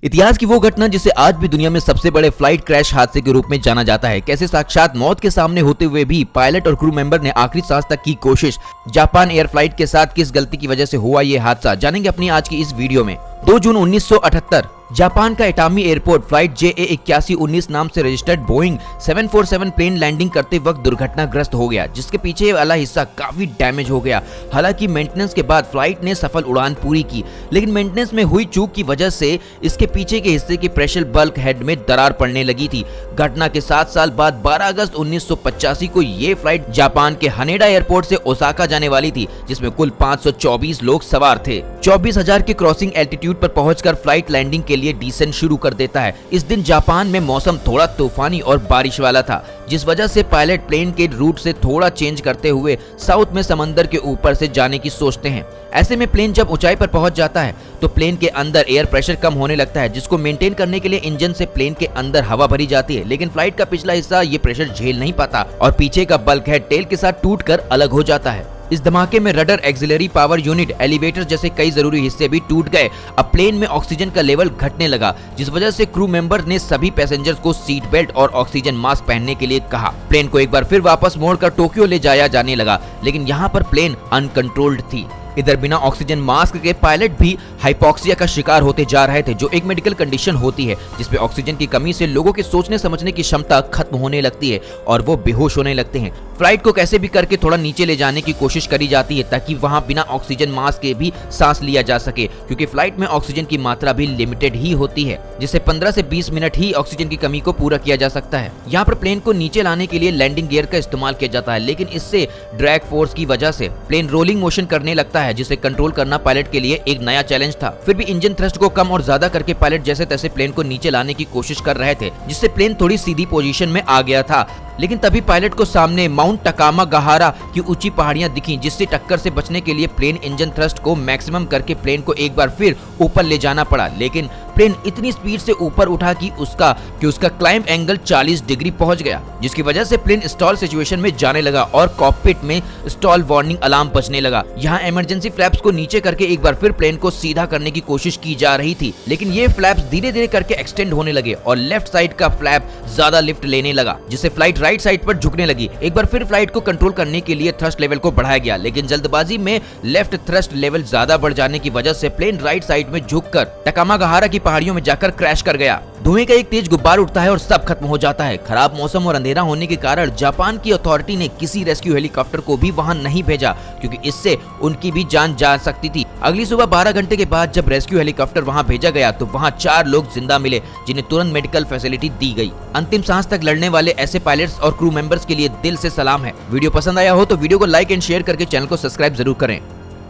इतिहास की वो घटना जिसे आज भी दुनिया में सबसे बड़े फ्लाइट क्रैश हादसे के रूप में जाना जाता है। कैसे साक्षात मौत के सामने होते हुए भी पायलट और क्रू मेंबर ने आखिरी सांस तक की कोशिश। जापान एयर फ्लाइट के साथ किस गलती की वजह से हुआ ये हादसा, जानेंगे अपनी आज की इस वीडियो में। 2 जून 1978 जापान का एटामी एयरपोर्ट फ्लाइट JA8119 नाम से रजिस्टर्ड बोइंग 747 प्लेन लैंडिंग करते वक्त दुर्घटनाग्रस्त हो गया, जिसके पीछे वाला हिस्सा काफी डैमेज हो गया। हालांकि मेंटेनेंस के बाद फ्लाइट ने सफल उड़ान पूरी की, लेकिन मेंटेनेंस में हुई चूक की वजह से इसके पीछे के हिस्से की प्रेशर बल्क हेड में दरार पड़ने लगी थी। घटना के 7 साल बाद 12 अगस्त 1985 को ये फ्लाइट जापान के हनेडा एयरपोर्ट से ओसाका जाने वाली थी, जिसमें कुल 524 लोग सवार थे। 24,000 के क्रॉसिंग एल्टीट्यूड पर पहुंचकर फ्लाइट लैंडिंग के लिए डिसेंट शुरू कर देता है। इस दिन जापान में मौसम थोड़ा तूफानी और बारिश वाला था, जिस वजह से पायलट प्लेन के रूट से थोड़ा चेंज करते हुए साउथ में समंदर के ऊपर से जाने की सोचते हैं। ऐसे में प्लेन जब ऊंचाई पर पहुंच जाता है तो प्लेन के अंदर एयर प्रेशर कम होने लगता है, जिसको मेंटेन करने के लिए इंजन से प्लेन के अंदर हवा भरी जाती है। लेकिन फ्लाइट का पिछला हिस्सा ये प्रेशर झेल नहीं पाता और पीछे का बल्क हेड टेल के साथ टूटकर अलग हो जाता है। इस धमाके में rudder, axillary power unit, elevator जैसे कई जरूरी हिस्से भी टूट गए। अब प्लेन में ऑक्सीजन का लेवल घटने लगा, जिस वजह से क्रू मेंबर ने सभी पैसेंजर्स को सीट बेल्ट और ऑक्सीजन मास्क पहनने के लिए कहा। प्लेन को एक बार फिर वापस मोड़कर टोक्यो ले जाया जाने लगा, लेकिन यहाँ पर प्लेन अनकंट्रोल्ड थी। इधर बिना ऑक्सीजन मास्क के पायलट भी हाइपोक्सिया का शिकार होते जा रहे थे, जो एक मेडिकल कंडीशन होती है जिसमें ऑक्सीजन की कमी से लोगों के सोचने समझने की क्षमता खत्म होने लगती है और वो बेहोश होने लगते हैं। फ्लाइट को कैसे भी करके थोड़ा नीचे ले जाने की कोशिश करी जाती है ताकि वहां बिना ऑक्सीजन मास्क के भी सांस लिया जा सके, क्योंकि फ्लाइट में ऑक्सीजन की मात्रा भी लिमिटेड ही होती है, जिससे 15 से 20 मिनट ही ऑक्सीजन की कमी को पूरा किया जा सकता है। यहाँ पर प्लेन को नीचे लाने के लिए लैंडिंग गियर का इस्तेमाल किया जाता है, लेकिन इससे ड्रैग फोर्स की वजह से प्लेन रोलिंग मोशन करने लगता है, जिसे कंट्रोल करना पायलट के लिए एक नया चैलेंज था। फिर भी इंजन थ्रस्ट को कम और ज्यादा करके पायलट जैसे तैसे प्लेन को नीचे लाने की कोशिश कर रहे थे, जिससे प्लेन थोड़ी सीधी पोजीशन में आ गया था। लेकिन तभी पायलट को सामने माउंट टकामागाहारा की ऊंची पहाड़ियां दिखी, जिससे टक्कर से बचने के लिए प्लेन इंजन थ्रस्ट को मैक्सिमम करके प्लेन को एक बार फिर ऊपर ले जाना पड़ा। लेकिन प्लेन इतनी स्पीड से ऊपर उठा कि उसका क्लाइंब एंगल 40 डिग्री पहुंच गया, जिसकी वजह से प्लेन स्टॉल सिचुएशन में जाने लगा और कॉकपिट में स्टॉल वार्निंग अलार्म बजने लगा। यहाँ इमरजेंसी फ्लैप्स को नीचे करके एक बार फिर प्लेन को सीधा करने की कोशिश की जा रही थी, लेकिन ये फ्लैप्स धीरे धीरे करके एक्सटेंड होने लगे और लेफ्ट साइड का फ्लैप ज्यादा लिफ्ट लेने लगा, जिससे फ्लाइट राइट साइड पर झुकने लगी। एक बार फिर फ्लाइट को कंट्रोल करने के लिए थ्रस्ट लेवल को बढ़ाया गया, लेकिन जल्दबाजी में लेफ्ट थ्रस्ट लेवल ज्यादा बढ़ जाने की वजह से प्लेन राइट साइड में झुककर टकामागाहारा की पहाड़ियों में जाकर क्रैश कर गया। धुएं का एक तेज गुब्बार उठता है और सब खत्म हो जाता है। खराब मौसम और अंधेरा होने के कारण जापान की अथॉरिटी ने किसी रेस्क्यू हेलीकॉप्टर को भी वहां नहीं भेजा, क्योंकि इससे उनकी भी जान जा सकती थी। अगली सुबह 12 घंटे के बाद जब रेस्क्यू हेलीकॉप्टर वहां भेजा गया तो वहां 4 लोग जिंदा मिले, जिन्हें तुरंत मेडिकल फैसिलिटी दी गई। अंतिम सांस तक लड़ने वाले ऐसे पायलट्स और क्रू मेंबर्स के लिए दिल से सलाम है। वीडियो पसंद आया हो तो वीडियो को लाइक एंड शेयर करके चैनल को सब्सक्राइब जरूर करें।